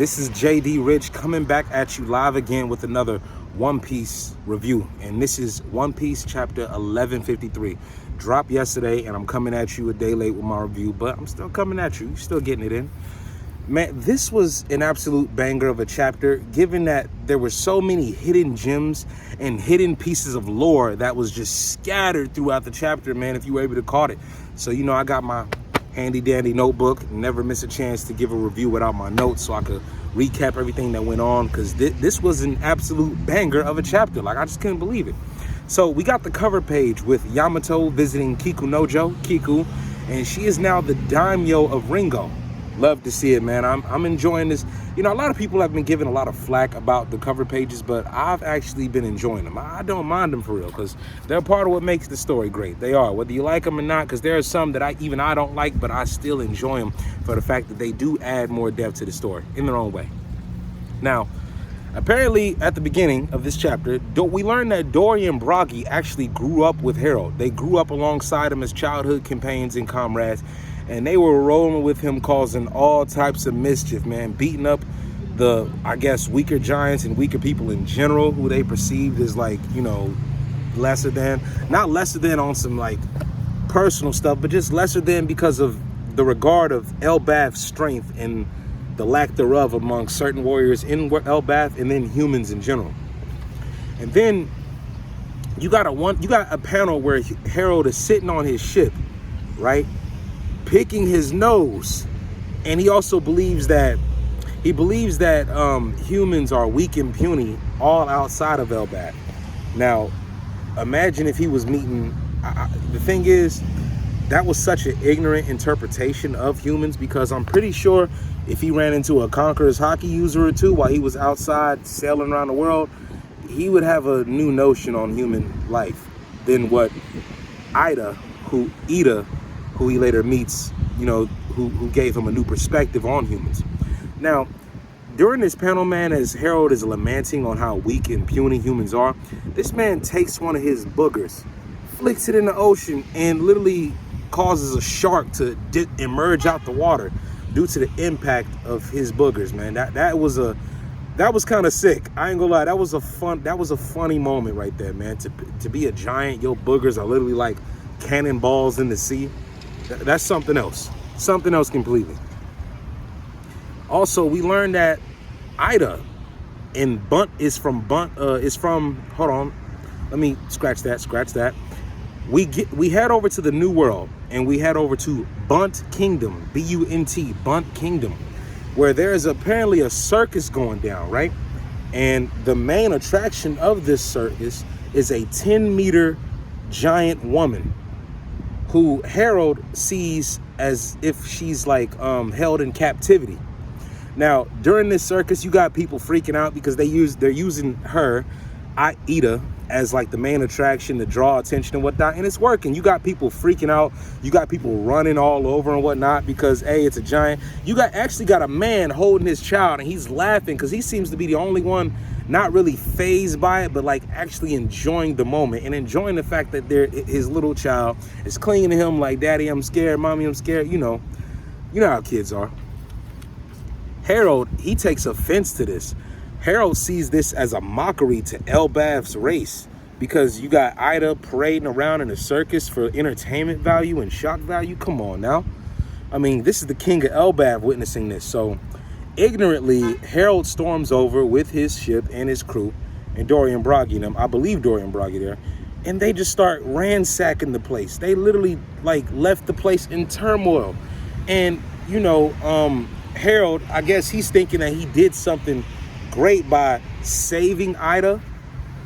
This is JD Rich coming back at you live again with another One Piece review. And this is One Piece chapter 1153. Dropped yesterday, and I'm coming at you a day late with my review, but I'm still coming at you. You're still getting it in. Man, this was an absolute banger of a chapter, given that there were so many hidden gems and hidden pieces of lore that was just scattered throughout the chapter, man, if you were able to caught it. So, you know, I got my handy dandy notebook, never miss a chance to give a review without my notes so I could recap everything that went on, because this was an absolute banger of a chapter. Like, I just couldn't believe it. So we got the cover page with Yamato visiting Kiku, and she is now the daimyo of Ringo. Love to see it, man. I'm enjoying this. You know, a lot of people have been giving a lot of flack about the cover pages, but I've actually been enjoying them. I don't mind them for real, because they're part of what makes the story great. They are, whether you like them or not, because there are some that I don't like, but I still enjoy them for the fact that they do add more depth to the story in their own way. Now, apparently at the beginning of this chapter, we learned that Dory and Bragi actually grew up with Harold. They grew up alongside him as childhood companions and comrades, and they were rolling with him, causing all types of mischief, man, beating up the, I guess, weaker giants and weaker people in general, who they perceived as, like, you know, lesser than. Not lesser than on some, like, personal stuff, but just lesser than because of the regard of Elbaf's strength and the lack thereof among certain warriors in Elbaf and then humans in general. And then you got a panel where Harold is sitting on his ship, right, picking his nose, and he also believes that humans are weak and puny all outside of Elbaf. Now, imagine if he was meeting. The thing is, that was such an ignorant interpretation of humans, because I'm pretty sure if he ran into a Conqueror's Haki user or two while he was outside sailing around the world, he would have a new notion on human life than what Ida, who he later meets, you know, who gave him a new perspective on humans. Now, during this panel, man, as Harold is lamenting on how weak and puny humans are, this man takes one of his boogers, flicks it in the ocean, and literally causes a shark to emerge out the water due to the impact of his boogers, man. That was kind of sick. I ain't gonna lie. That was a funny moment right there, man. To be a giant, your boogers are literally like cannonballs in the sea. That's something else. Something else completely. Also, we learned that Ida and Bunt is from, hold on. Let me scratch that. We head over to the New World, and we head over to Bunt Kingdom, B-U-N-T, Bunt Kingdom, where there is apparently a circus going down, right? And the main attraction of this circus is a 10-meter giant woman who Harold sees as if she's like held in captivity. Now, during this circus, you got people freaking out because they're using her, Ida, as like the main attraction to draw attention and whatnot, and it's working. You got people freaking out, you got people running all over and whatnot because it's a giant. You actually got a man holding his child, and he's laughing because he seems to be the only one not really fazed by it, but like actually enjoying the moment and enjoying the fact that his little child is clinging to him like, "Daddy, I'm scared, Mommy, I'm scared." You know how kids are. Harold, he takes offense to this. Harold sees this as a mockery to Elbaf's race, because you got Ida parading around in a circus for entertainment value and shock value. Come on now. I mean, this is the king of Elbaf witnessing this. So ignorantly, Harold storms over with his ship and his crew, and Dory and Bragi and them. I believe Dory and Bragi there. And they just start ransacking the place. They literally like left the place in turmoil. And, you know, Harold, I guess he's thinking that he did something great by saving Ida.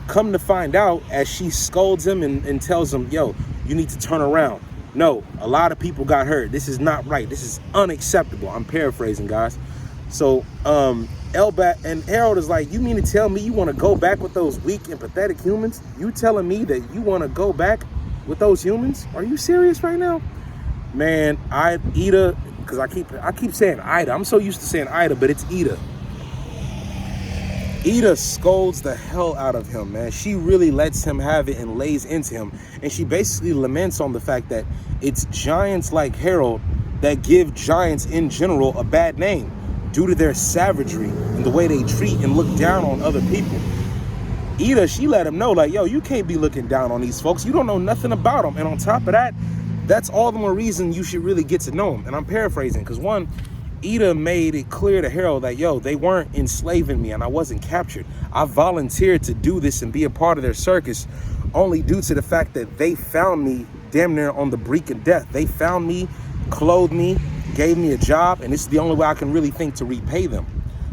Come to find out, as she scolds him and tells him, "Yo, you need to turn around. No, a lot of people got hurt. This is not right. This is unacceptable." I'm paraphrasing, guys. So Elbaf and Harold is like, "You mean to tell me you want to go back with those weak and pathetic humans? You telling me that you want to go back with those humans? Are you serious right now?" Man, Ida, because I keep saying Ida. I'm so used to saying Ida, but it's Ida. Ida scolds the hell out of him, man. She really lets him have it and lays into him. And she basically laments on the fact that it's giants like Harold that give giants in general a bad name. due to their savagery and the way they treat and look down on other people. Ida, she let him know, like, yo, you can't be looking down on these folks. You don't know nothing about them. And on top of that, that's all the more reason you should really get to know them. And I'm paraphrasing, because one, Ida made it clear to Harold that, yo, they weren't enslaving me and I wasn't captured. I volunteered to do this and be a part of their circus only due to the fact that they found me damn near on the brink of death. They found me, clothed me, gave me a job, and this is the only way I can really think to repay them.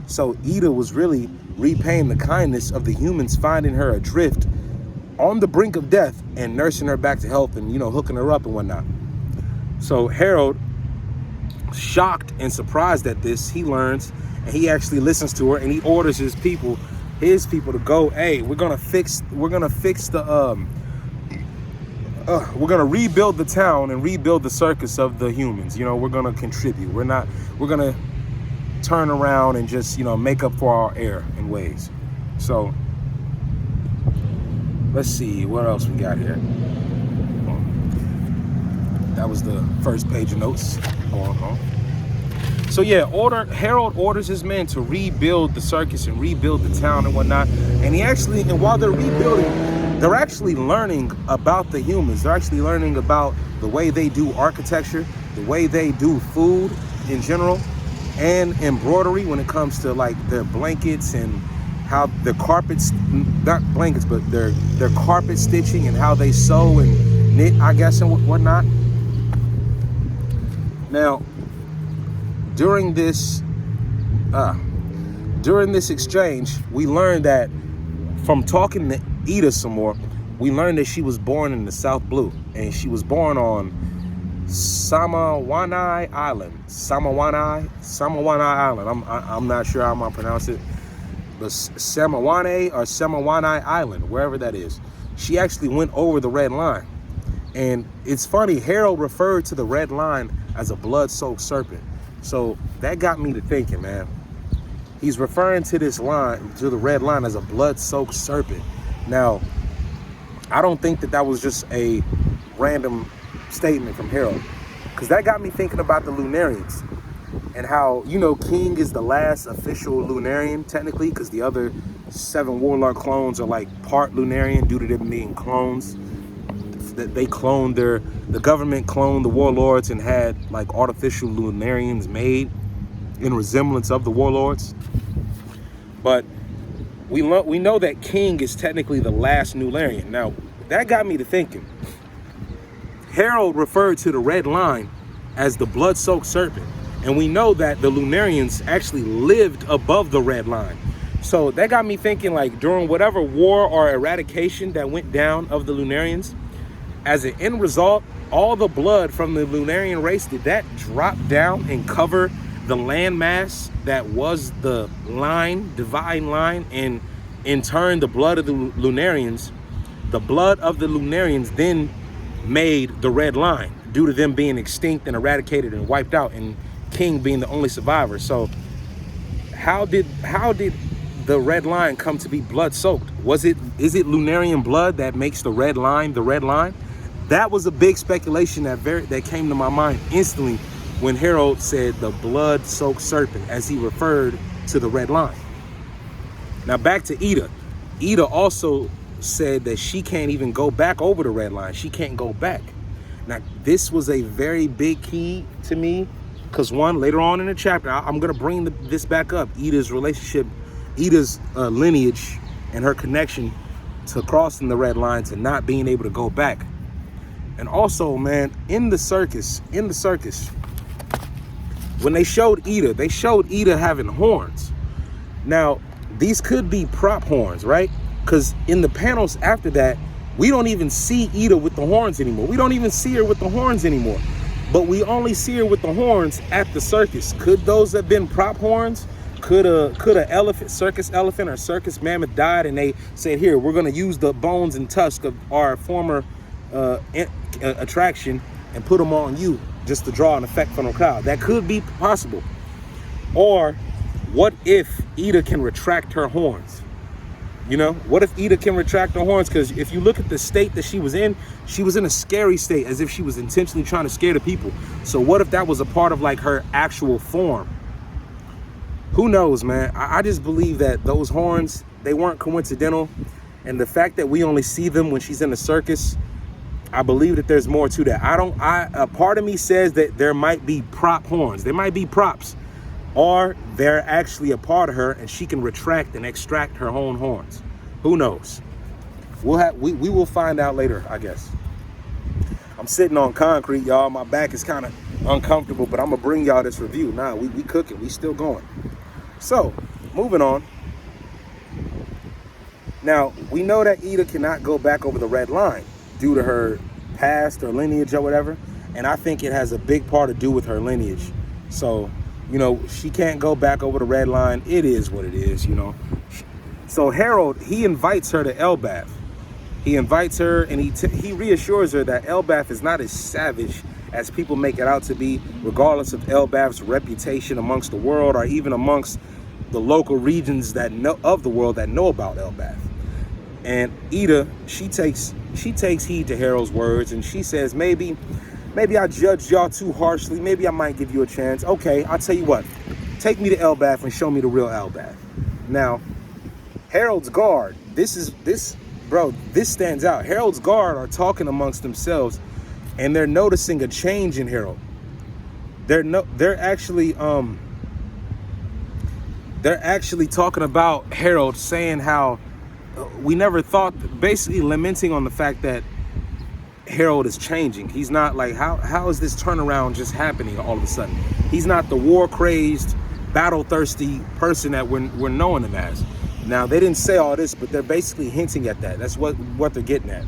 So Ida was really repaying the kindness of the humans finding her adrift on the brink of death and nursing her back to health and, you know, hooking her up and whatnot. So Harold, shocked and surprised at this, he learns and he actually listens to her and he orders his people to go, hey, we're gonna rebuild the town and rebuild the circus of the humans. You know, we're gonna contribute. We're gonna turn around and just, you know, make up for our error in ways. So let's see what else we got here. That was the first page of notes going on. So yeah, Harold orders his men to rebuild the circus and rebuild the town and whatnot. And while they're rebuilding, they're actually learning about the humans. They're actually learning about the way they do architecture, the way they do food in general, and embroidery when it comes to like their blankets and how their carpets, not blankets, but their carpet stitching and how they sew and knit, I guess, and whatnot. Now, during this exchange, we learned that from talking to Ida some more, we learned that she was born in the South Blue, and she was born on Samawanai Island. Samawanai Island. I'm not sure how I'm gonna pronounce it, but Samawanai Island, wherever that is. She actually went over the red line, and it's funny. Harold referred to the red line as a blood-soaked serpent. So that got me to thinking, man. He's referring to this line, to the red line, as a blood-soaked serpent. Now, I don't think that was just a random statement from Harold, because that got me thinking about the Lunarians and how, you know, King is the last official Lunarian, technically, because the other 7 Warlord clones are like part Lunarian due to them being clones. That they cloned the government cloned the warlords and had like artificial Lunarians made in resemblance of the warlords. But we know that King is technically the last Lunarian. Now, that got me to thinking. Harold referred to the red line as the blood-soaked serpent. And we know that the Lunarians actually lived above the red line. So that got me thinking, like, during whatever war or eradication that went down of the Lunarians, as an end result, all the blood from the Lunarian race, did that drop down and cover the landmass that was the line, divine line, and in turn, the blood of the Lunarians then made the red line due to them being extinct and eradicated and wiped out, and King being the only survivor. So how did the red line come to be blood soaked? Is it Lunarian blood that makes the red line the red line? That was a big speculation that came to my mind instantly when Harold said the blood-soaked serpent, as he referred to the red line. Now back to Ida. Ida also said that she can't even go back over the red line. She can't go back. Now this was a very big key to me, because one, later on in the chapter, I'm going to bring this back up. Ida's relationship, Ida's lineage and her connection to crossing the red line, to not being able to go back. And also, man, in the circus, when they showed Ida having horns. Now, these could be prop horns, right? Because in the panels after that, we don't even see Ida with the horns anymore. We don't even see her with the horns anymore. But we only see her with the horns at the circus. Could those have been prop horns? Could a elephant, circus elephant or circus mammoth died and they said, here, we're going to use the bones and tusk of our former attraction and put them on you just to draw an effect from the crowd? That could be possible. Or what if Ida can retract her horns? You know, what if Ida can retract her horns? Because if you look at the state that she was in a scary state, as if she was intentionally trying to scare the people. So what if that was a part of like her actual form? Who knows, man? I just believe that those horns, they weren't coincidental. And the fact that we only see them when she's in the circus, I believe that there's more to that. A part of me says that there might be prop horns. There might be props. Or they're actually a part of her and she can retract and extract her own horns. Who knows? We will find out later, I guess. I'm sitting on concrete, y'all. My back is kind of uncomfortable, but I'm gonna bring y'all this review. Nah, we cooking, we still going. So, moving on. Now, we know that Ida cannot go back over the red line due to her past or lineage or whatever. And I think it has a big part to do with her lineage. So, you know, she can't go back over the red line. It is what it is, you know. So Harold, he invites her to Elbaf. He invites her and he reassures her that Elbaf is not as savage as people make it out to be, regardless of Elbaf's reputation amongst the world or even amongst the local regions that know of the world that know about Elbaf. And Ida, she takes heed to Harold's words and she says, maybe I judged y'all too harshly. Maybe I might give you a chance. Okay, I'll tell you what. Take me to Elbaf and show me the real Elbaf. Now, Harold's guard, this stands out. Harold's guard are talking amongst themselves and they're noticing a change in Harold. They're actually talking about Harold, saying how we never thought, basically lamenting on the fact that Harold is changing. He's not like, how is this turnaround just happening all of a sudden? He's not the war-crazed, battle-thirsty person that we're knowing him as. Now, they didn't say all this, but they're basically hinting at that. That's what they're getting at.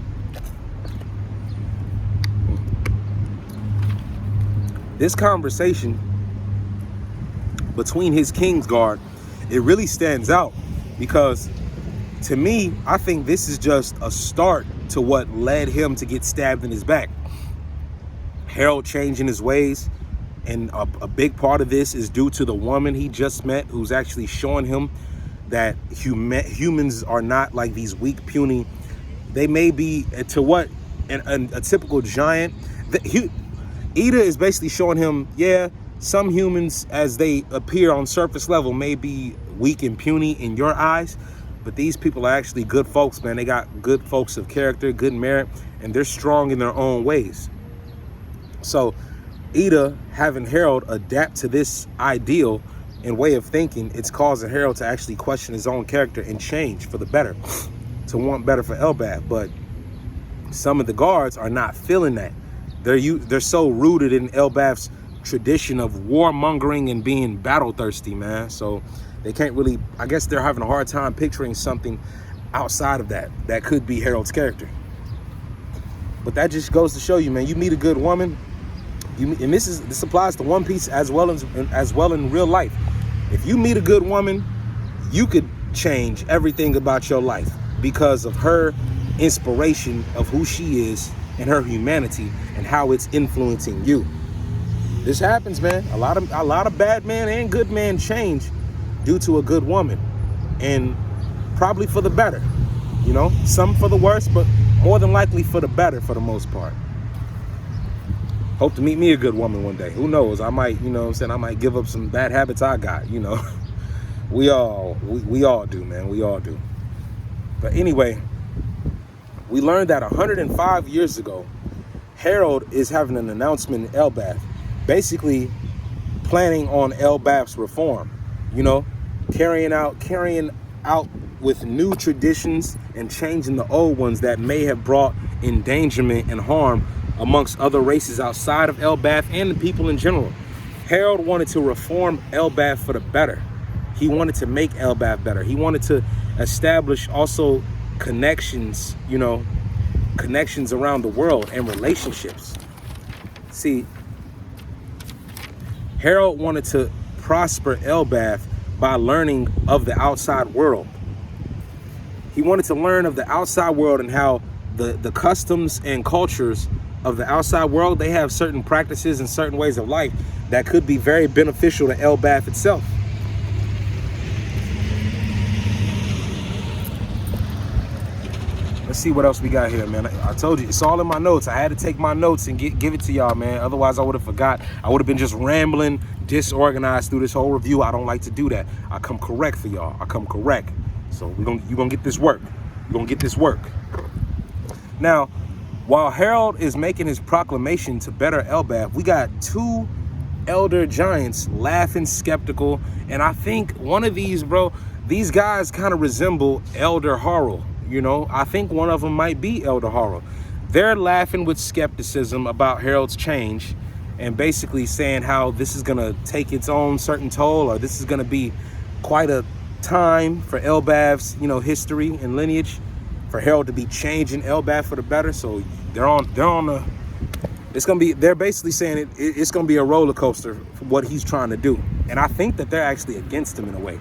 This conversation between his Kingsguard, it really stands out because to me, I think this is just a start to what led him to get stabbed in his back. Harold changing his ways, and a big part of this is due to the woman he just met, who's actually showing him that humans are not like these weak, puny. They may be to what a typical giant. Ida is basically showing him, yeah, some humans as they appear on surface level may be weak and puny in your eyes, but these people are actually good folks, man. They got good folks of character, good merit, and they're strong in their own ways. So Ida having Harold adapt to this ideal and way of thinking, it's causing Harold to actually question his own character and change for the better, to want better for Elbaf. But some of the guards are not feeling that. They're so rooted in Elbaf's tradition of warmongering and being battle thirsty, man. So they can't really, I guess they're having a hard time picturing something outside of that could be Harold's character. But that just goes to show you, man, you meet a good woman, and this applies to One Piece as well in real life. If you meet a good woman, you could change everything about your life because of her inspiration of who she is and her humanity and how it's influencing you. This happens, man. A lot of bad men and good men change due to a good woman, and probably for the better. You know, some for the worse, but more than likely for the better for the most part. Hope to meet me a good woman one day. Who knows? I might, you know what I'm saying, I might give up some bad habits I got, you know. We all do, man. We all do. But anyway, we learned that 105 years ago, Harold is having an announcement in Elbaf, basically planning on Elbaf's reform, you know, carrying out with new traditions and changing the old ones that may have brought endangerment and harm amongst other races outside of Elbaf and the people in general. Harold wanted to reform Elbaf for the better. He wanted to make Elbaf better. He wanted to establish also connections, you know, connections around the world and relationships. See, Harold wanted to prosper Elbaf by learning of the outside world. He wanted to learn of the outside world and how the customs and cultures of the outside world, they have certain practices and certain ways of life that could be very beneficial to Elbaf itself. Let's see what else we got here, man. I told you, it's all in my notes. I had to take my notes and give it to y'all, man. Otherwise, I would have forgot. I would have been just rambling, disorganized through this whole review. I don't like to do that. I come correct for y'all. I come correct. So you're gonna get this work. You're gonna get this work. Now, while Harold is making his proclamation to better Elbaf, we got two elder giants laughing skeptical. And I think one of these, bro, these guys kind of resemble Elder Harrell. You know, I think one of them might be Elder Harrell. They're laughing with skepticism about Harold's change and basically saying how this is going to take its own certain toll, or this is going to be quite a time for Elbaf's, you know, history and lineage, for Harold to be changing Elbaf for the better. So they're basically saying it's going to be a roller coaster for what he's trying to do. And I think that they're actually against him in a way.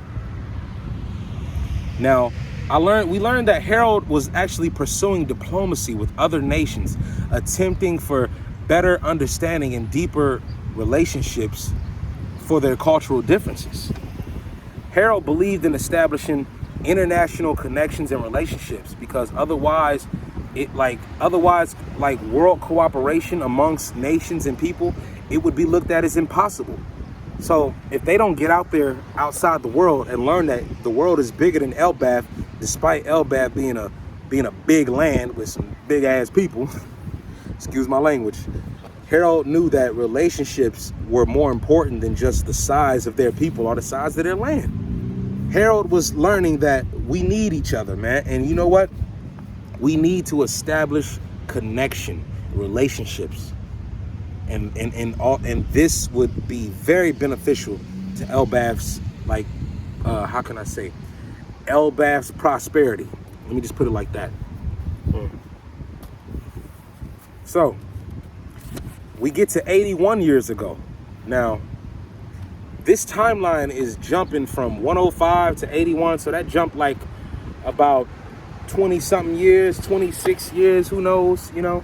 Now, we learned that Harold was actually pursuing diplomacy with other nations, attempting for better understanding and deeper relationships for their cultural differences. Harold believed in establishing international connections and relationships because otherwise world cooperation amongst nations and people, it would be looked at as impossible. So if they don't get out there outside the world and learn that the world is bigger than Elbaf, despite Elbaf being a big land with some big ass people, excuse my language, Harold knew that relationships were more important than just the size of their people or the size of their land. Harold was learning that we need each other, man. And you know what? We need to establish connection, relationships. And this would be very beneficial to Elbaf's, Elbaf's prosperity. Let me just put it like that. So, we get to 81 years ago. Now, this timeline is jumping from 105 to 81, so that jumped like about 20-something years, 26 years, who knows, you know?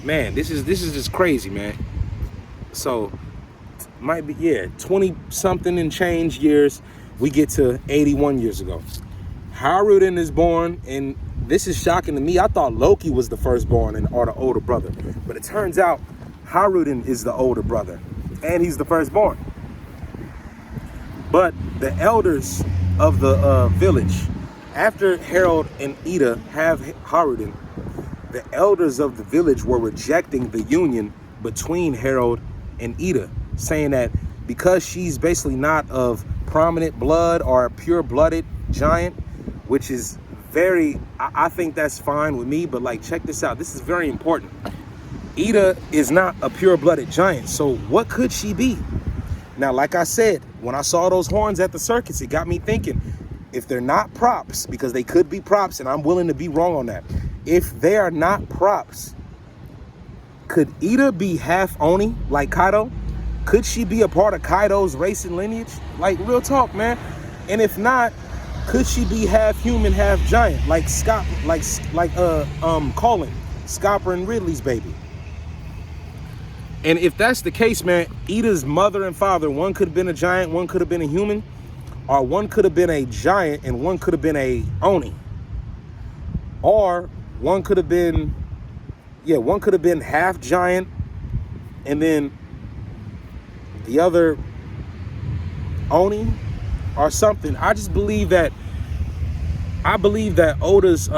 Man, this is just crazy, man. So, might be, 20-something and change years, we get to 81 years ago. Haruden is born, and this is shocking to me. I thought Loki was the firstborn or the older brother, but it turns out Haruden is the older brother, and he's the firstborn. But the elders of the village, after Harold and Ida have Haruden, the elders of the village were rejecting the union between Harold and Ida, saying that because she's basically not of prominent blood or a pure-blooded giant, which is I think that's fine with me, but like, check this out. This is very important. Ida is not a pure-blooded giant, so what could she be? Now, like I said, when I saw those horns at the circus, it got me thinking, if they're not props, because they could be props, and I'm willing to be wrong on that. If they are not props, could Ida be half Oni like Kaido? Could she be a part of Kaido's racing lineage? Like, real talk, man. And if not, could she be half human, half giant, like Scott, Colin, Scopper and Ridley's baby? And if that's the case, man, Ida's mother and father, one could have been a giant, one could have been a human, or one could have been a giant and one could have been a Oni. Or one could have been half giant and then the other Oni or something. I believe that Ida's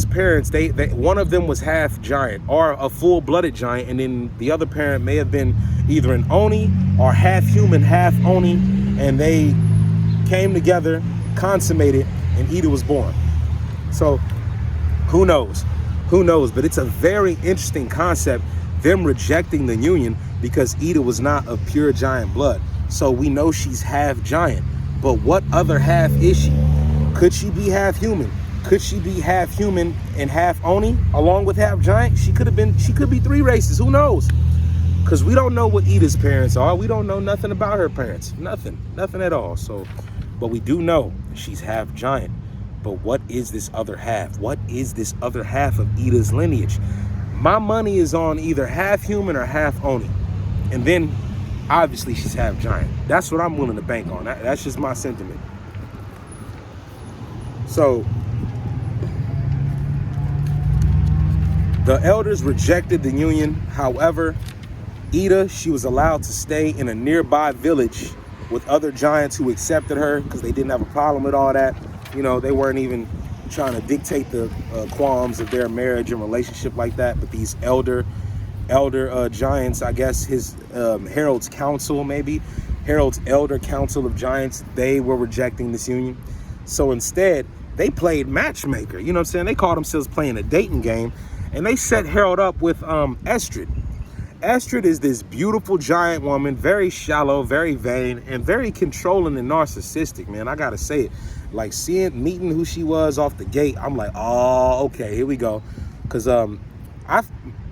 parents, they one of them was half giant or a full-blooded giant, and then the other parent may have been either an Oni or half human, half Oni, and they came together, consummated, and Ida was born. So who knows? But it's a very interesting concept, them rejecting the union because Ida was not of pure giant blood. So we know she's half giant, but what other half is she? Could she be half human? Could she be half human and half Oni along with half giant? She could be three races. Who knows? Because we don't know what Ida's parents are. We don't know nothing about her parents. Nothing at all. So, but we do know she's half giant. But what is this other half? What is this other half of Ida's lineage? My money is on either half human or half Oni. And then, obviously, she's half giant. That's what I'm willing to bank on. That's just my sentiment. So, The elders rejected the union. However, Ida, she was allowed to stay in a nearby village with other giants who accepted her because they didn't have a problem with all that. You know, they weren't even trying to dictate the qualms of their marriage and relationship like that. But these elder giants, I guess his Harold's council, maybe Harold's elder council of giants, they were rejecting this union. So instead, they played matchmaker. You know what I'm saying? They called themselves playing a dating game, and they set Harold up with Estrid. Estrid is this beautiful giant woman, very shallow, very vain, and very controlling and narcissistic, man. I gotta say it. Like, meeting who she was off the gate, I'm like, oh, okay, here we go. Because,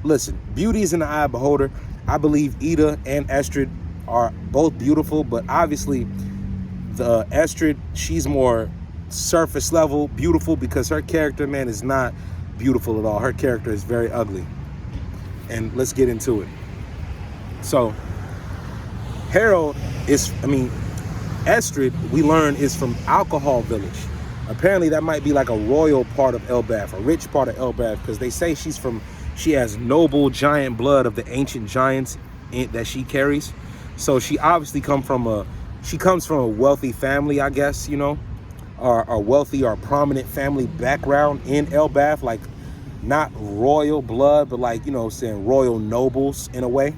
listen, beauty is in the eye of the beholder. I believe Ida and Estrid are both beautiful, but obviously the Estrid, she's more surface level beautiful because her character, man, is not beautiful at all. Her character is very ugly. And let's get into it. So Estrid, we learn, is from Alcohol Village. Apparently that might be like a royal part of Elbaf, a rich part of Elbaf, because they say she has noble giant blood of the ancient giants that she carries. So she obviously comes from a wealthy family, I guess, you know, or a wealthy or prominent family background in Elbaf, like not royal blood, but like, you know, saying royal nobles in a way.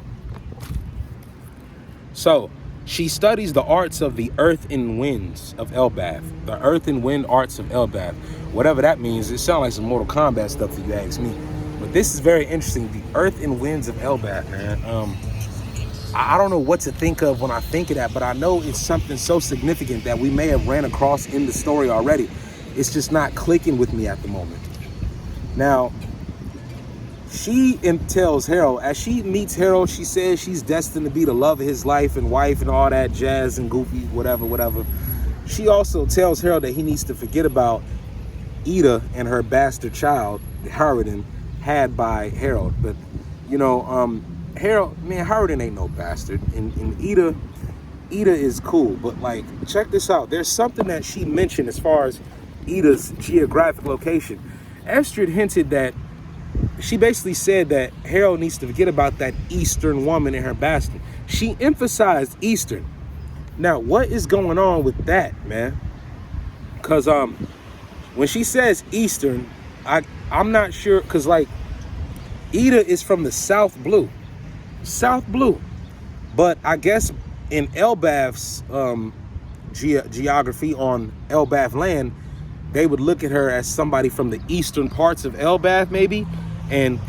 So she studies the arts of the earth and winds of Elbaf, the earth and wind arts of Elbaf, whatever that means. It sounds like some Mortal Kombat stuff if you ask me, but this is very interesting. The earth and winds of Elbaf, man. I don't know what to think of when I think of that, but I know it's something so significant that we may have ran across in the story already. It's just not clicking with me at the moment. Now, she tells Harold, as she meets Harold, she says she's destined to be the love of his life and wife and all that jazz and goofy, whatever. She also tells Harold that he needs to forget about Ida and her bastard child, Harridan, had by Harold. But, you know, Harridan ain't no bastard. And Ida is cool. But, like, check this out. There's something that she mentioned as far as Ida's geographic location. Estrid hinted that she basically said that Harold needs to forget about that Eastern woman and her bastard. She emphasized Eastern. Now, what is going on with that, man? Because when she says Eastern, I'm not sure, because like Ida is from the South Blue. But I guess in Elbaf's geography on Elbaf land, they would look at her as somebody from the eastern parts of Elbaf, maybe. And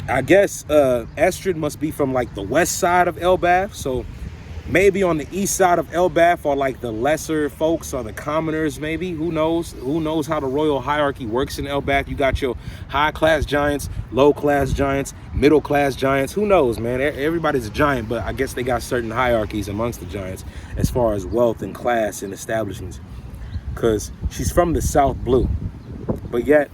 I guess Estrid must be from like the west side of Elbaf. So maybe on the east side of Elbaf are like the lesser folks or the commoners, maybe. Who knows? Who knows how the royal hierarchy works in Elbaf? You got your high-class giants, low-class giants, middle-class giants. Who knows, man? Everybody's a giant, but I guess they got certain hierarchies amongst the giants as far as wealth and class and establishments. Because she's from the South Blue. But yet,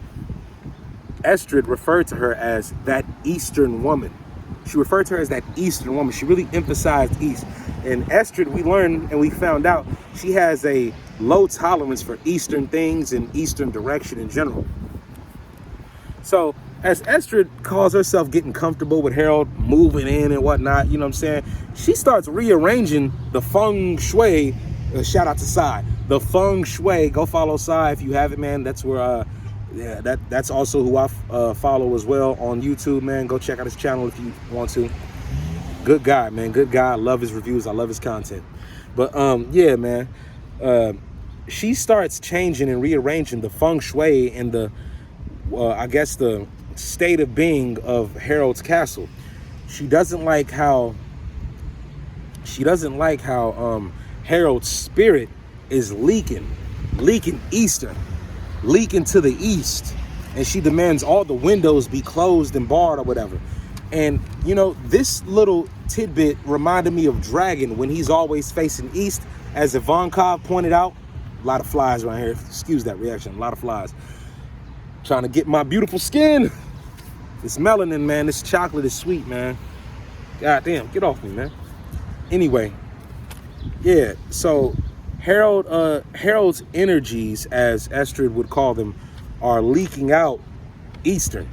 Estrid referred to her as that Eastern woman. She referred to her as that Eastern woman. She really emphasized East. And Estrid, we learned and we found out, she has a low tolerance for Eastern things and Eastern direction in general. So as Estrid calls herself getting comfortable with Harold moving in and whatnot, you know what I'm saying? She starts rearranging the feng shui. Shout out to Sai. The feng shui. Go follow Sai if you haven't, man. That's where that's also who I follow as well on YouTube, man. Go check out his channel if you want to. Good guy, man. Good guy. I love his reviews. I love his content. But yeah, man. She starts changing and rearranging the feng shui and the I guess the state of being of Harold's castle. She doesn't like how Harold's spirit is leaking eastern, leaking to the east, and she demands all the windows be closed and barred or whatever. And you know, this little tidbit reminded me of Dragon when he's always facing east, as Ivankov pointed out. A lot of flies around here, excuse that reaction. A lot of flies trying to get my beautiful skin. This melanin, man, this chocolate is sweet, man. God damn, get off me, man. Anyway, yeah, so Harold's energies, as Estrid would call them, are leaking out eastern.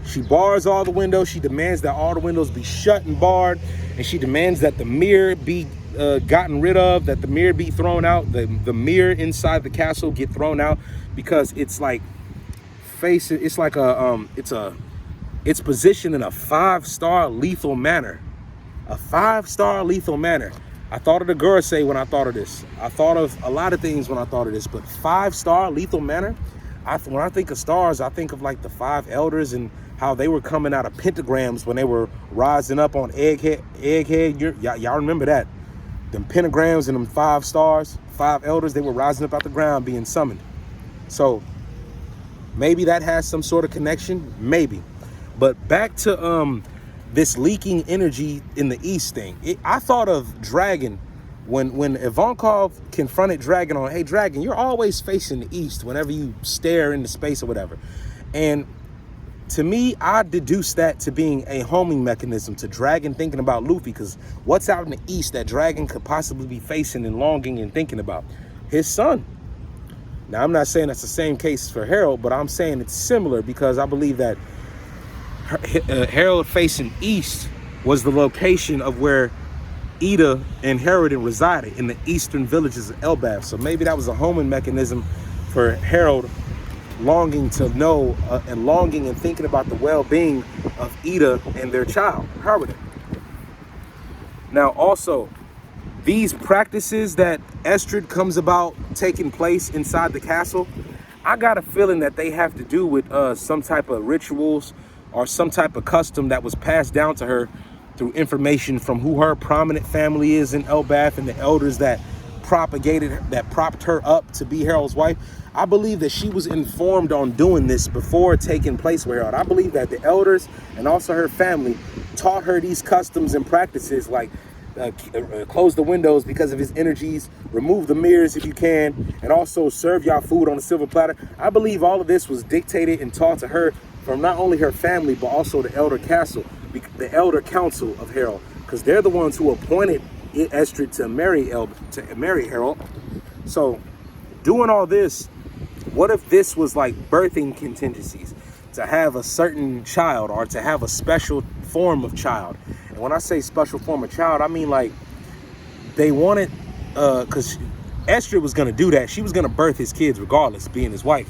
She bars all the windows. She demands that all the windows be shut and barred, and she demands that the mirror be gotten rid of, that the mirror be thrown out, the mirror inside the castle get thrown out, because it's like it's like it's positioned in a 5-star lethal manner. A 5-star lethal manner. I thought of the Gorosei when I thought of this. I thought of a lot of things when I thought of this, but 5-star lethal manner. When I think of stars, I think of like the 5 elders and how they were coming out of pentagrams when they were rising up on Egghead. Y'all remember that? Them pentagrams and them 5 stars, 5 elders, they were rising up out the ground being summoned. So maybe that has some sort of connection, maybe. But back to this leaking energy in the East thing. I thought of Dragon when Ivankov confronted Dragon on, hey, Dragon, you're always facing the East whenever you stare into space or whatever. And to me, I deduced that to being a homing mechanism to Dragon thinking about Luffy, because what's out in the East that Dragon could possibly be facing and longing and thinking about? His son. Now, I'm not saying that's the same case for Harold, but I'm saying it's similar, because I believe that Harold facing east was the location of where Ida and Harridan resided, in the eastern villages of Elbaf. So maybe that was a homing mechanism for Harold longing to know and longing and thinking about the well-being of Ida and their child, Harridan. Now, also, these practices that Estrid comes about taking place inside the castle, I got a feeling that they have to do with some type of rituals or some type of custom that was passed down to her through information from who her prominent family is in Elbaf and the elders that propped her up to be Harold's wife. I believe that she was informed on doing this before taking place with Harold. I believe that the elders and also her family taught her these customs and practices, like close the windows because of his energies, remove the mirrors if you can, and also serve y'all food on a silver platter. I believe all of this was dictated and taught to her from not only her family, but also the elder elder council of Harold, because they're the ones who appointed Estrid to marry Harold. So doing all this, what if this was like birthing contingencies to have a certain child or to have a special form of child? And when I say special form of child, I mean like they wanted, because Estrid was going to do that. She was going to birth his kids regardless, being his wife,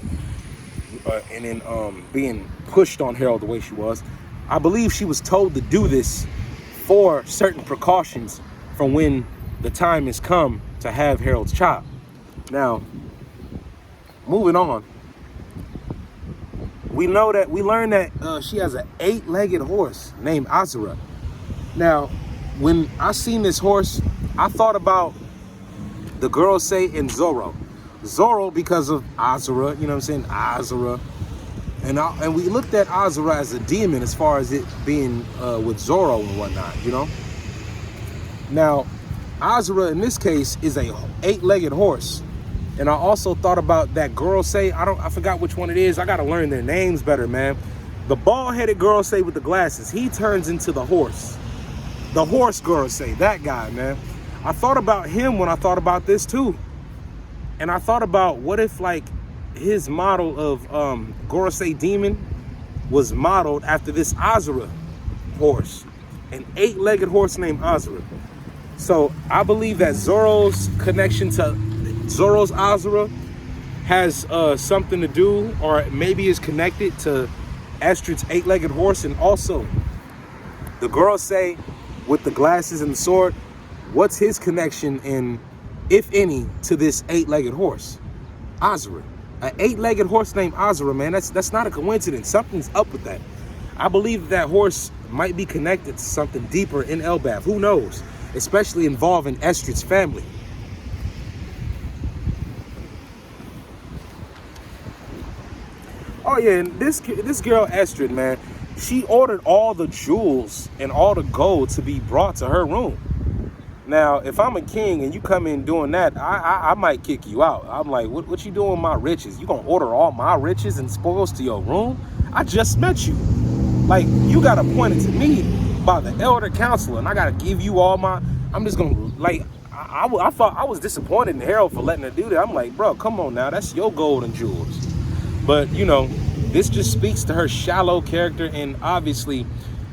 and then being pushed on Harold the way she was. I believe she was told to do this for certain precautions from when the time has come to have Harold's child. Now, moving on, we learned that she has an 8-legged horse named Azura. Now, when I seen this horse, I thought about the Gorosei and Zoro. Zoro because of Azura, you know what I'm saying? Azura. And we looked at Azura as a demon as far as it being with Zoro and whatnot, you know? Now, Azura in this case is a 8-legged horse. And I also thought about that Gorosei. I forgot which one it is. I gotta learn their names better, man. The bald-headed Gorosei with the glasses, he turns into the horse. The horse Gorosei, that guy, man. I thought about him when I thought about this too. And I thought about what if like his model of Gorosei demon was modeled after this Azura horse, an 8-legged horse named Azura. So I believe that Zoro's connection to Zoro's Azura has something to do, or maybe is connected to Estrid's 8-legged horse, and also the Gorosei with the glasses and the sword. What's his connection, and if any, to this 8-legged horse, Azura? An 8-legged horse named Azura, man. That's not a coincidence. Something's up with that. I believe that horse might be connected to something deeper in Elbaf. Who knows? Especially involving Estrid's family. Oh yeah, and this girl Estrid, man, she ordered all the jewels and all the gold to be brought to her room. Now, if I'm a king and you come in doing that, I might kick you out. I'm like, what you doing with my riches? You gonna order all my riches and spoils to your room? I just met you. Like, you got appointed to me by the elder counselor, and I gotta give you all my, I'm just gonna, like, I thought I was disappointed in Harold for letting her do that. I'm like, bro, come on now, that's your gold and jewels. But, you know, This just speaks to her shallow character and obviously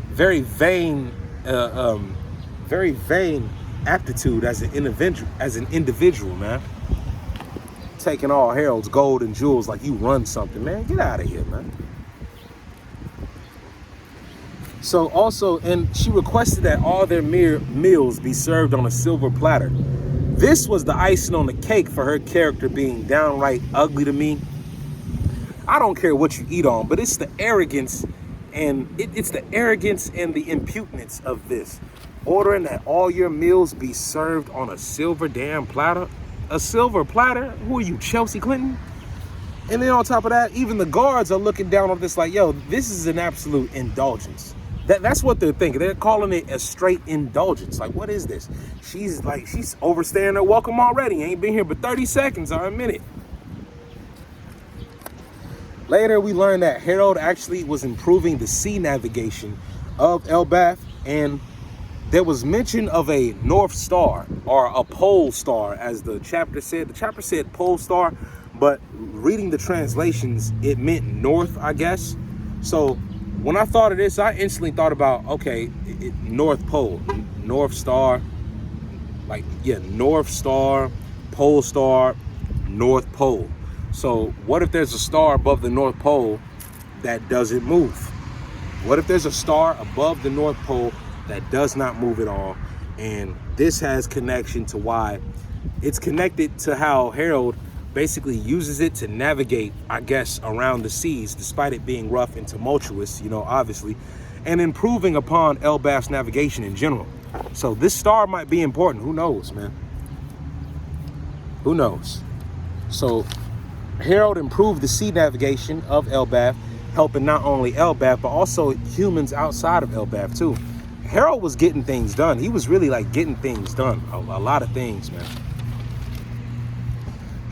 very vain, very vain aptitude as an individual, man. Taking all Harold's gold and jewels like you run something, man. Get out of here, man. So also, and she requested that all their meals be served on a silver platter. This was the icing on the cake for her character being downright ugly to me. I don't care what you eat on, but it's the arrogance and it's the arrogance and the impudence of this. Ordering that all your meals be served on a silver damn platter. A silver platter? Who are you, Chelsea Clinton? And then on top of that, even the guards are looking down on this like, yo, this is an absolute indulgence. That's what they're thinking. They're calling it a straight indulgence. Like, what is this? She's overstaying her welcome already. Ain't been here but 30 seconds or a minute. Later, we learned that Harold actually was improving the sea navigation of Elbaf, and there was mention of a North Star or a Pole Star, as the chapter said. The chapter said Pole Star, but reading the translations, it meant North, I guess. So when I thought of this, I instantly thought about, okay, North Pole, North Star, North Star, Pole Star, North Pole. So what if there's a star above the North Pole that doesn't move? What if there's a star above the North Pole that does not move at all? And this has connection to why it's connected to how Harold basically uses it to navigate, I guess, around the seas, despite it being rough and tumultuous, obviously, and improving upon Elbaf's navigation in general. So this star might be important. Who knows, man? Who knows? So Harold improved the sea navigation of Elbaf, helping not only Elbaf, but also humans outside of Elbaf too. Harold was getting things done. He was really getting things done. A lot of things, man.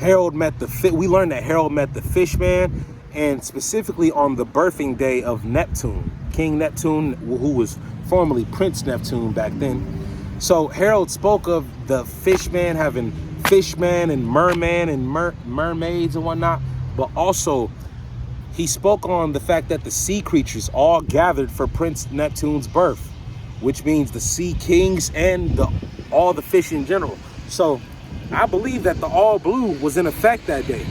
We learned that Harold met the Fishman, and specifically on the birthing day of Neptune, King Neptune, who was formerly Prince Neptune back then. So Harold spoke of the Fishman having fishmen and merman and mermaids and whatnot, but also he spoke on the fact that the sea creatures all gathered for Prince Neptune's birth, which means the sea kings and all the fish in general. So I believe that the all blue was in effect that day.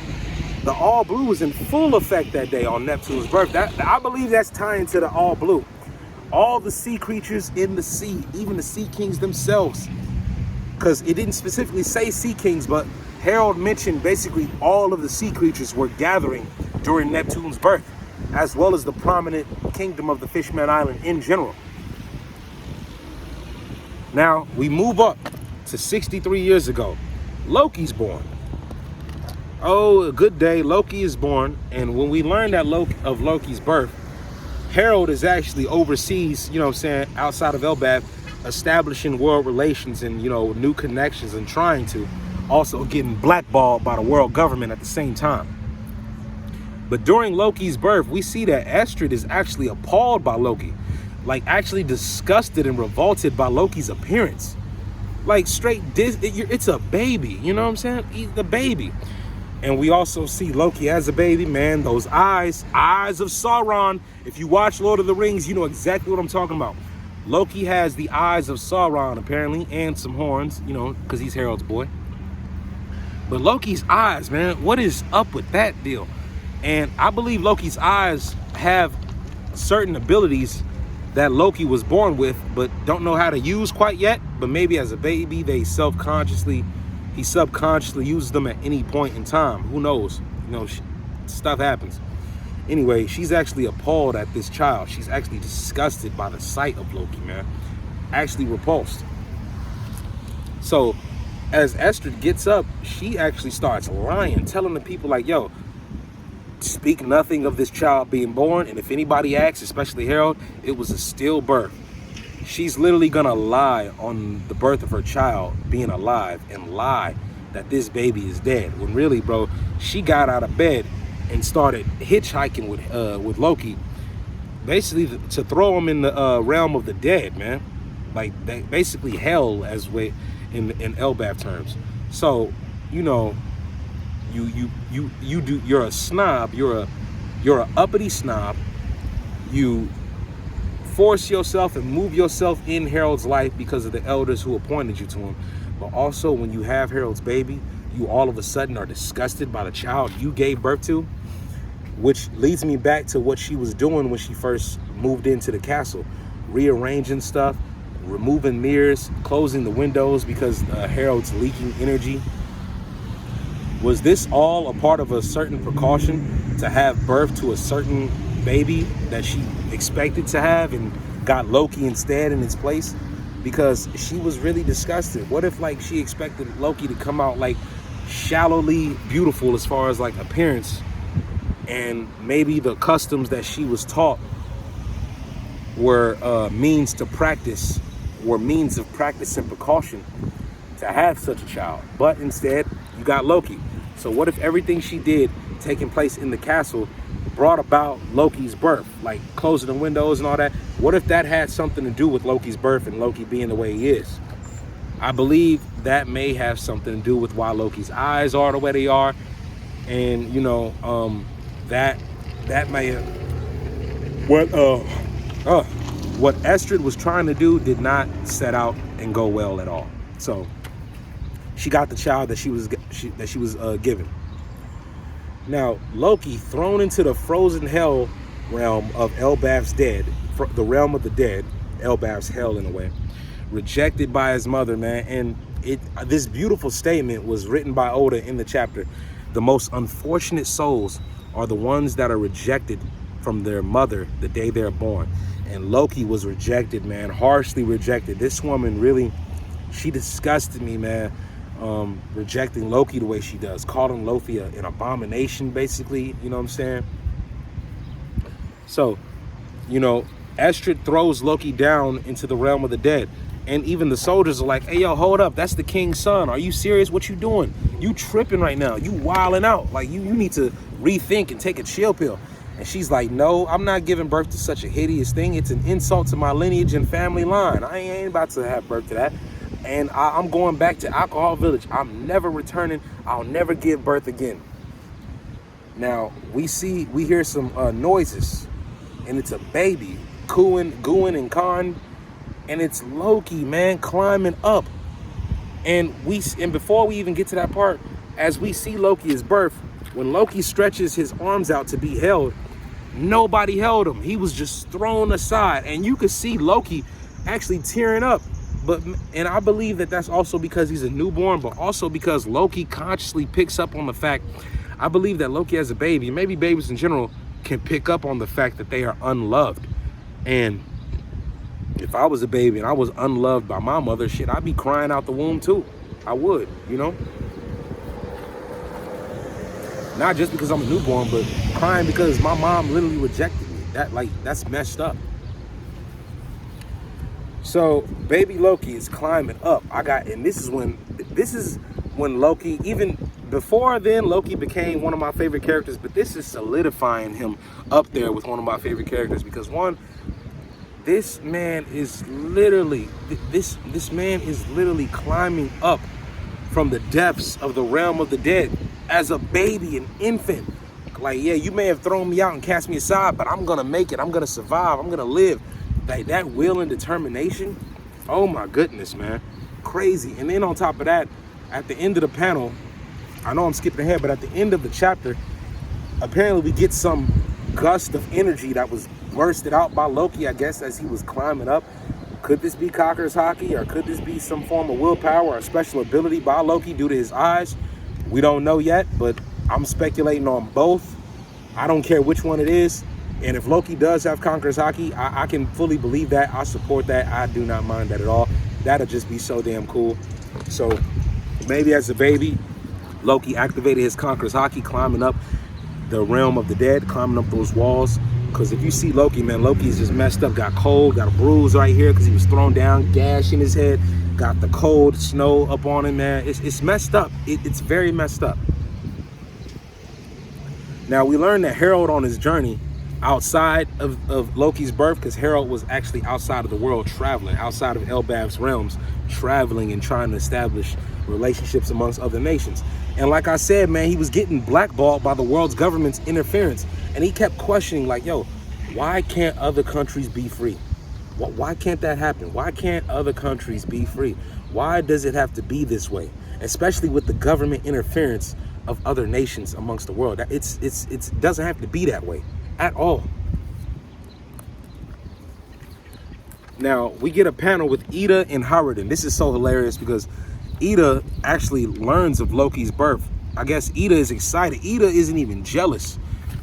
The all blue was in full effect that day on Neptune's birth. I believe that's tying to the all blue. All the sea creatures in the sea, even the sea kings themselves, because it didn't specifically say sea kings, but Harold mentioned basically all of the sea creatures were gathering during Neptune's birth, as well as the prominent kingdom of the Fishman Island in general. Now we move up to 63 years ago. Loki's born. Oh, a good day. Loki is born. And when we learn that Loki's birth, Harold is actually overseas, outside of Elbaf, establishing world relations and, new connections, and trying to also getting blackballed by the world government at the same time. But during Loki's birth, we see that Estrid is actually appalled by Loki, actually disgusted and revolted by Loki's appearance. It's a baby, you know what I'm saying? He's the baby. And we also see Loki as a baby, man. Those eyes of Sauron. If you watch Lord of the Rings, you know exactly what I'm talking about. Loki has the eyes of Sauron, apparently, and some horns, because he's Harold's boy. But Loki's eyes, man, what is up with that deal? And I believe Loki's eyes have certain abilities that Loki was born with, but don't know how to use quite yet. But maybe as a baby, he subconsciously uses them at any point in time. Who knows? Stuff happens. Anyway, she's actually appalled at this child. She's actually disgusted by the sight of Loki, man. Actually repulsed. So as Estrid gets up, she actually starts lying, telling the people yo, speak nothing of this child being born, and if anybody asks, especially Harold, it was a stillbirth. She's literally gonna lie on the birth of her child being alive and lie that this baby is dead, when really, bro, she got out of bed and started hitchhiking with Loki, basically to throw him in the realm of the dead, man. Basically hell, as way in Elbaf terms. So you're a snob, you're You're an uppity snob. You force yourself and move yourself in Harold's life because of the elders who appointed you to him. But also, when you have Harold's baby, you all of a sudden are disgusted by the child you gave birth to, which leads me back to what she was doing when she first moved into the castle, rearranging stuff, removing mirrors, closing the windows because Harold's leaking energy. Was this all a part of a certain precaution to have birth to a certain baby that she expected to have and got Loki instead in its place? Because she was really disgusted. What if like she expected Loki to come out like shallowly beautiful as far as like appearance, and maybe the customs that she was taught were means of practice and precaution to have such a child, but instead you got Loki. So what if everything she did taking place in the castle brought about Loki's birth, like closing the windows and all that? What if that had something to do with Loki's birth and Loki being the way he is? I believe that may have something to do with why Loki's eyes are the way they are, and you know, that may have what Estrid was trying to do did not set out and go well at all. So she got the child that she was given. Now Loki, thrown into the frozen hell realm of Elbaf's dead, the realm of the dead, Elbaf's hell in a way, rejected by his mother, man. And this beautiful statement was written by Oda in the chapter. The most unfortunate souls are the ones that are rejected from their mother the day they're born. And Loki was rejected, man, harshly rejected. This woman really, she disgusted me, man. Rejecting Loki the way she does, calling Loki an abomination, basically, you know what I'm saying? So, you know, Estrid throws Loki down into the realm of the dead. And even the soldiers are like, hey, yo, hold up. That's the king's son. Are you serious? What you doing? You tripping right now. You wilding out. Like, you need to rethink and take a chill pill. And she's like, no, I'm not giving birth to such a hideous thing. It's an insult to my lineage and family line. I ain't about to have birth to that. And I'm going back to Alcohol Village. I'm never returning. I'll never give birth again. Now, we hear some noises. And it's a baby gooing and cawing. And it's Loki, man, climbing up. And before we even get to that part, as we see Loki's birth, when Loki stretches his arms out to be held, nobody held him. He was just thrown aside. And you could see Loki actually tearing up. And I believe that that's also because he's a newborn, but also because Loki consciously picks up on the fact, I believe that Loki as a baby, and maybe babies in general, can pick up on the fact that they are unloved. And if I was a baby and I was unloved by my mother, shit, I'd be crying out the womb too. I would, you know? Not just because I'm a newborn, but crying because my mom literally rejected me. That's messed up. So baby Loki is climbing up. And this is when Loki, even before then, Loki became one of my favorite characters, but this is solidifying him up there with one of my favorite characters because one, this man is literally climbing up from the depths of the realm of the dead as a baby, an infant. Like, yeah, you may have thrown me out and cast me aside, but I'm gonna make it. I'm gonna survive. I'm gonna live. Like that will and determination. Oh my goodness, man, crazy. And then on top of that, at the end of the panel, I know I'm skipping ahead, but at the end of the chapter, apparently we get some gust of energy that was bursted out by Loki, I guess, as he was climbing up. Could this be Conqueror's Haki, or could this be some form of willpower or special ability by Loki due to his eyes? We don't know yet, but I'm speculating on both. I don't care which one it is. And if Loki does have Conqueror's Haki, I can fully believe that. I support that. I do not mind that at all. That'll just be so damn cool. So maybe as a baby, Loki activated his Conqueror's Haki, climbing up the realm of the dead, climbing up those walls. Because if you see Loki, man, Loki's just messed up, got cold, got a bruise right here because he was thrown down, gash in his head, got the cold snow up on him, man. It's messed up. It's very messed up. Now, we learned that Harold on his journey outside of Loki's birth, because Harold was actually outside of the world traveling, outside of Elbaf's realms, traveling and trying to establish relationships amongst other nations. And like I said, man, he was getting blackballed by the world's government's interference. And he kept questioning, like, yo, why can't other countries be free? Why can't that happen? Why can't other countries be free? Why does it have to be this way? Especially with the government interference of other nations amongst the world. It doesn't have to be that way at all. Now, we get a panel with Ida and Howard, this is so hilarious because Ida actually learns of Loki's birth. I guess Ida is excited. Ida isn't even jealous.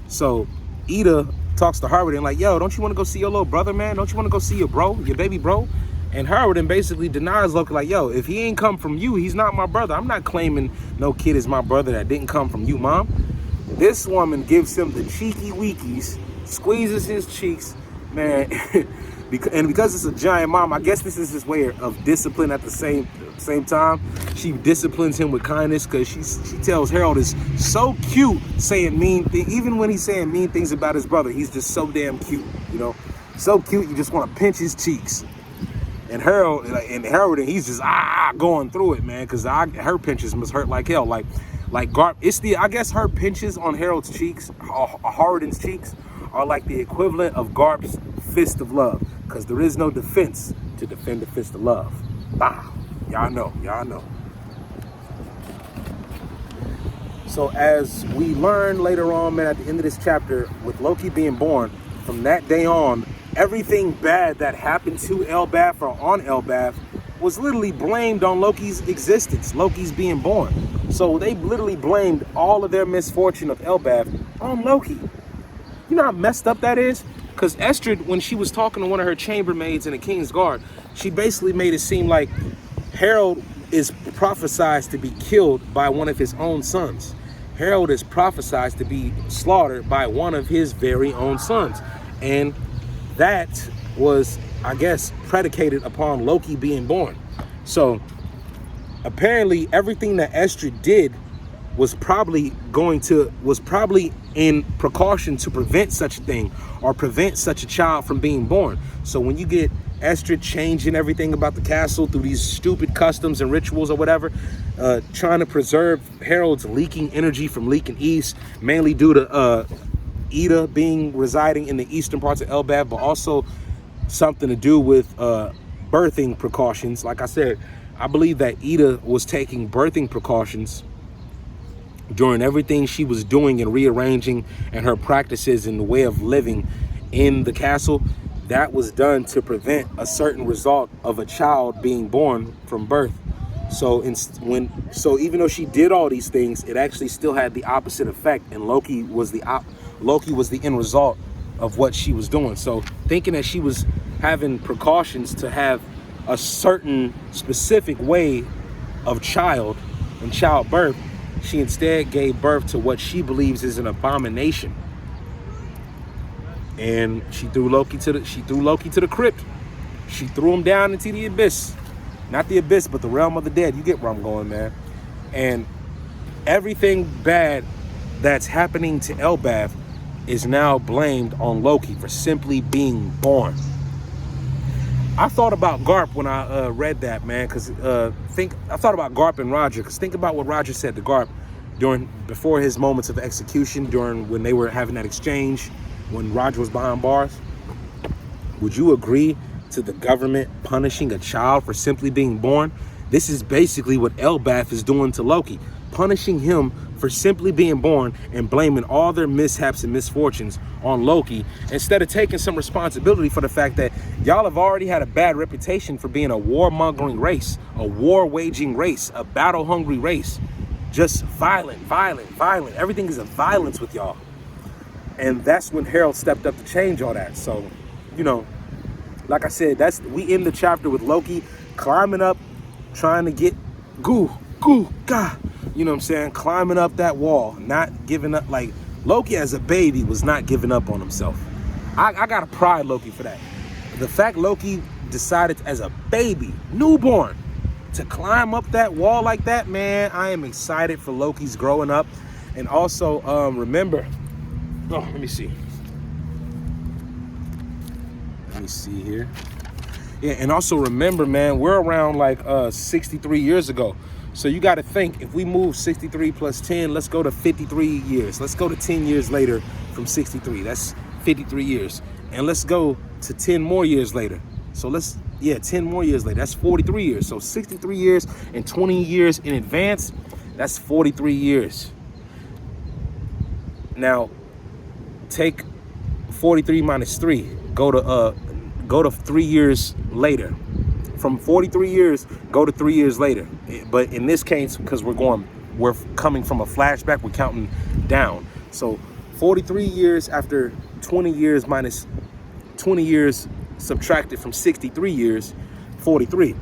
So Ida talks to Howard and like, yo, don't you want to go see your little brother, man? Don't you want to go see your bro, your baby bro? And Howard basically denies Loki, like, yo, if he ain't come from you, he's not my brother. I'm not claiming no kid is my brother that didn't come from you, mom. This woman gives him the cheeky weekies, squeezes his cheeks, man. And because it's a giant mom, I guess this is his way of discipline at the same time. She disciplines him with kindness because she tells Harold is so cute saying mean things. Even when he's saying mean things about his brother, he's just so damn cute, you know? So cute, you just want to pinch his cheeks. And Harold, he's just going through it, man, because her pinches must hurt like hell. Like Garp, I guess her pinches on Harold's cheeks, Harden's cheeks, are like the equivalent of Garp's fist of love, because there is no defense to defend the fist of love. Wow, y'all know. So as we learn later on, man, at the end of this chapter, with Loki being born, from that day on, everything bad that happened to Elbaf or on Elbaf was literally blamed on Loki's existence, Loki's being born. So they literally blamed all of their misfortune of Elbaf on Loki. You know how messed up that is? Because Estrid, when she was talking to one of her chambermaids in the King's Guard, she basically made it seem like Harold is prophesied to be killed by one of his own sons. Harold is prophesied to be slaughtered by one of his very own sons. And that was, I guess, predicated upon Loki being born. So apparently everything that Estrid did was probably in precaution to prevent such a thing or prevent such a child from being born. So when you get Estrid changing everything about the castle through these stupid customs and rituals or whatever, trying to preserve Harold's leaking energy from leaking east, mainly due to Ida residing in the eastern parts of Elbaf, but also something to do with birthing precautions. Like I said, I believe that Ida was taking birthing precautions during everything she was doing and rearranging and her practices and the way of living in the castle. That was done to prevent a certain result of a child being born from birth. So even though she did all these things, it actually still had the opposite effect, and Loki was the end result of what she was doing. So thinking that she was having precautions to have a certain specific way of child and childbirth, she instead gave birth to what she believes is an abomination. And she threw Loki to the crypt. She threw him down into the abyss. Not the abyss, but the realm of the dead. You get where I'm going, man. And everything bad that's happening to Elbaf is now blamed on Loki for simply being born. I thought about Garp when I read that, man, because I thought about Garp and Roger, because think about what Roger said to Garp before his moments of execution, when they were having that exchange, when Roger was behind bars. Would you agree to the government punishing a child for simply being born? This is basically what Elbaf is doing to Loki, punishing him for simply being born and blaming all their mishaps and misfortunes on Loki, instead of taking some responsibility for the fact that y'all have already had a bad reputation for being a warmongering race, a war-waging race, a battle-hungry race. Just violent. Everything is a violence with y'all. And that's when Harold stepped up to change all that. So, you know, like I said, we end the chapter with Loki climbing up, trying to get God. You know what I'm saying? Climbing up that wall, not giving up. Like, Loki as a baby was not giving up on himself. I gotta pride Loki for that. The fact Loki decided as a baby, newborn, to climb up that wall like that, man, I am excited for Loki's growing up. And also, remember, let me see here. Yeah, and also remember, man, we're around like 63 years ago. So you got to think, if we move 63 plus 10, let's go to 53 years. Let's go to 10 years later from 63. That's 53 years. And let's go to 10 more years later. So 10 more years later. That's 43 years. So 63 years and 20 years in advance, that's 43 years. Now, take 43 minus 3. Go to 3 years later. From 43 years, go to 3 years later. But in this case, because we're coming from a flashback, we're counting down. So 43 years after 20 years minus 20 years subtracted from 63 years, 43.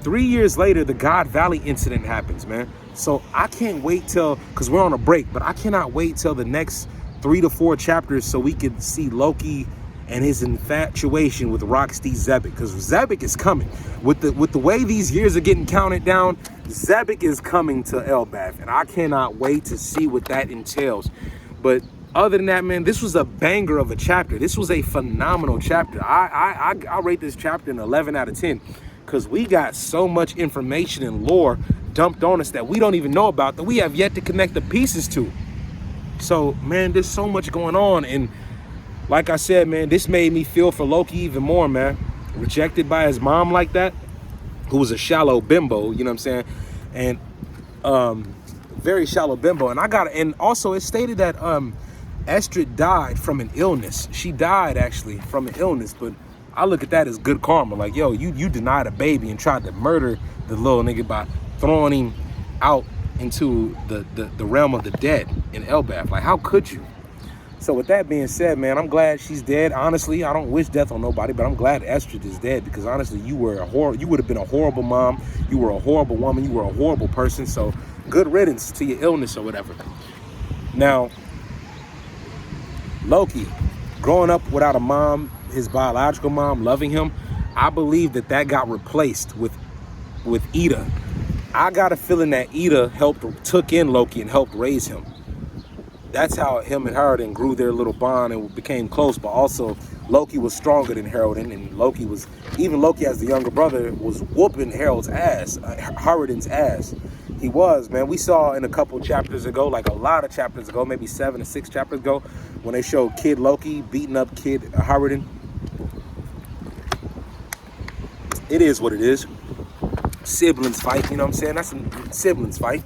3 years later, the God Valley incident happens, man. So I can't wait till, because we're on a break, but I cannot wait till the next 3 to 4 chapters so we can see Loki and his infatuation with Rocksteady Xebec, because Xebec is coming. With the way these years are getting counted down, Xebec is coming to Elbaf, and I cannot wait to see what that entails. But other than that, man, this was a banger of a chapter. This was a phenomenal chapter. I rate this chapter an 11 out of 10, because we got so much information and lore dumped on us that we don't even know about, that we have yet to connect the pieces to. So, man, there's so much going on, and like I said, man, this made me feel for Loki even more, man. Rejected by his mom like that, who was a shallow bimbo, you know what I'm saying? And very shallow bimbo. And also it stated that Estrid died from an illness. She died actually from an illness, but I look at that as good karma. Like, yo, you denied a baby and tried to murder the little nigga by throwing him out into the realm of the dead in Elbaf. Like, how could you? So with that being said, man, I'm glad she's dead. Honestly, I don't wish death on nobody, but I'm glad Estrid is dead, because honestly, you would have been a horrible mom. You were a horrible woman. You were a horrible person. So good riddance to your illness or whatever. Now, Loki, growing up without a mom, his biological mom loving him, I believe that got replaced with Ida. I got a feeling that Ida took in Loki and helped raise him. That's how him and Harroden grew their little bond and became close. But also, Loki was stronger than Harroden, and Loki as the younger brother was whooping Harroden's ass. He was, man. We saw in a couple chapters ago, like a lot of chapters ago, maybe 7 or 6 chapters ago, when they showed Kid Loki beating up Kid Harroden. It is what it is. Siblings fight, you know what I'm saying? That's a siblings fight.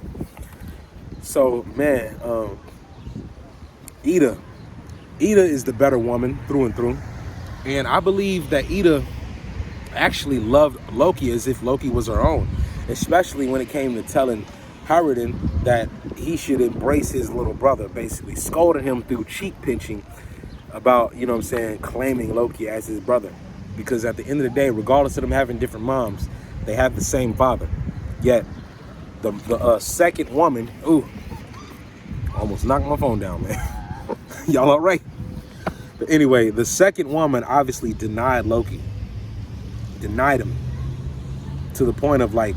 So, man, Ida is the better woman through and through. And I believe that Ida actually loved Loki as if Loki was her own, especially when it came to telling Harroden that he should embrace his little brother, basically scolding him through cheek pinching about, you know what I'm saying, claiming Loki as his brother. Because at the end of the day, regardless of them having different moms, they have the same father. Yet the second woman, almost knocked my phone down, man. Y'all all right? But anyway, the second woman obviously denied Loki. Denied him. To the point of like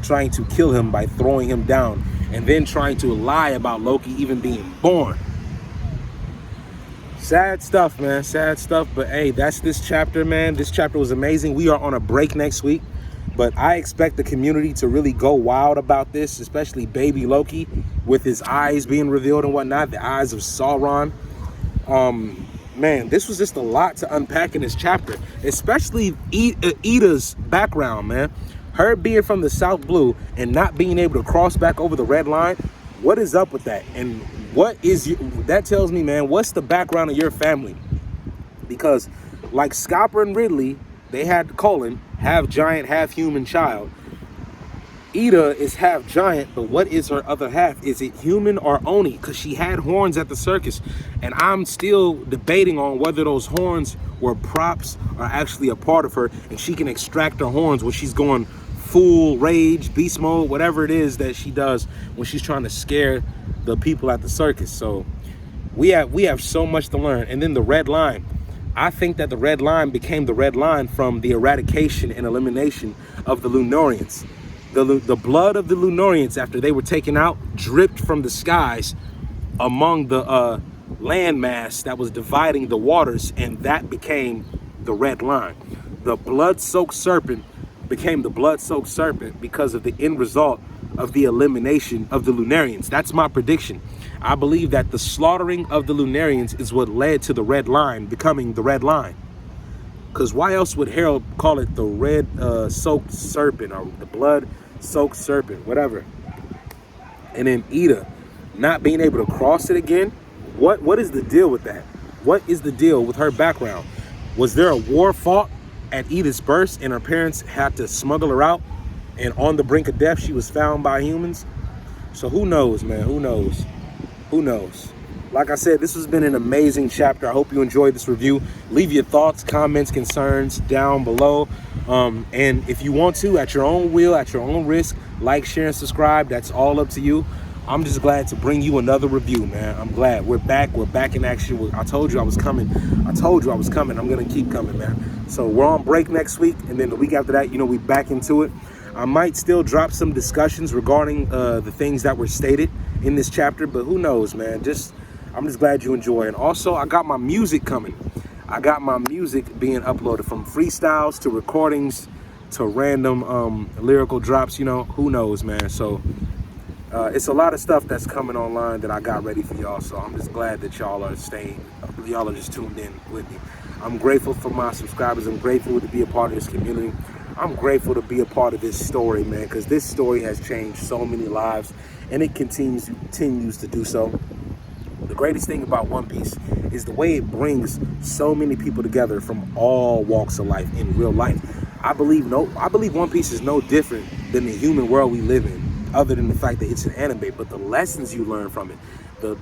trying to kill him by throwing him down. And then trying to lie about Loki even being born. Sad stuff, man. Sad stuff. But hey, that's this chapter, man. This chapter was amazing. We are on a break next week. But I expect the community to really go wild about this, especially baby Loki with his eyes being revealed and whatnot, the eyes of Sauron. Man, this was just a lot to unpack in this chapter, especially Ida's background, man. Her being from the South Blue and not being able to cross back over the red line. What is up with that? And that tells me, man, what's the background of your family? Because like Scopper and Ridley, they had Colin, half giant, half human child. Ida is half giant, but what is her other half? Is it human or Oni? Because she had horns at the circus. And I'm still debating on whether those horns were props or actually a part of her. And she can extract her horns when she's going full rage, beast mode, whatever it is that she does when she's trying to scare the people at the circus. So we have so much to learn. And then the red line. I think that the red line became the red line from the eradication and elimination of the Lunarians. The blood of the Lunarians, after they were taken out, dripped from the skies among the landmass that was dividing the waters, and that became the red line. The blood-soaked serpent became the blood-soaked serpent because of the end result of the elimination of the Lunarians. That's my prediction. I believe that the slaughtering of the Lunarians is what led to the Red Line becoming the Red Line. Because why else would Harold call it the red soaked serpent, or the blood soaked serpent, whatever? And then Eda not being able to cross it again. What is the deal with that? What is the deal with her background? Was there a war fought at Eda's birth and her parents had to smuggle her out, and on the brink of death she was found by humans? So who knows, man? Who knows? Who knows? Like I said, this has been an amazing chapter. I hope you enjoyed this review. Leave your thoughts, comments, concerns down below. And if you want to, at your own will, at your own risk, like, share, and subscribe. That's all up to you. I'm just glad to bring you another review, man. I'm glad. We're back. We're back in action. I told you I was coming. I told you I was coming. I'm going to keep coming, man. So we're on break next week. And then the week after that, we back into it. I might still drop some discussions regarding the things that were stated in this chapter. But who knows, man. I'm just glad you enjoy. And also, I got my music coming. I got my music being uploaded, from freestyles to recordings to random lyrical drops. Who knows, man. So it's a lot of stuff that's coming online that I got ready for y'all. So I'm just glad that y'all are just tuned in with me. I'm grateful for my subscribers. I'm grateful to be a part of this community. I'm grateful to be a part of this story, man, because this story has changed so many lives, and it continues to do so. The greatest thing about One Piece is the way it brings so many people together from all walks of life in real life. I believe One Piece is no different than the human world we live in, other than the fact that it's an anime. But the lessons you learn from it, the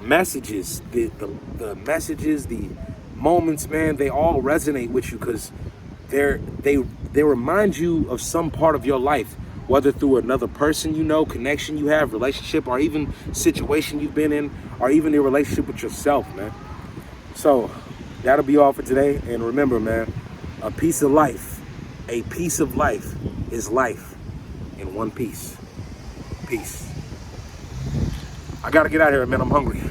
messages, the messages, the moments, man, they all resonate with you, because they remind you of some part of your life, whether through another person connection you have, relationship, or even situation you've been in, or even your relationship with yourself, man. So that'll be all for today. And remember, man, a piece of life is life in one piece. Peace. I gotta get out of here, man. I'm hungry.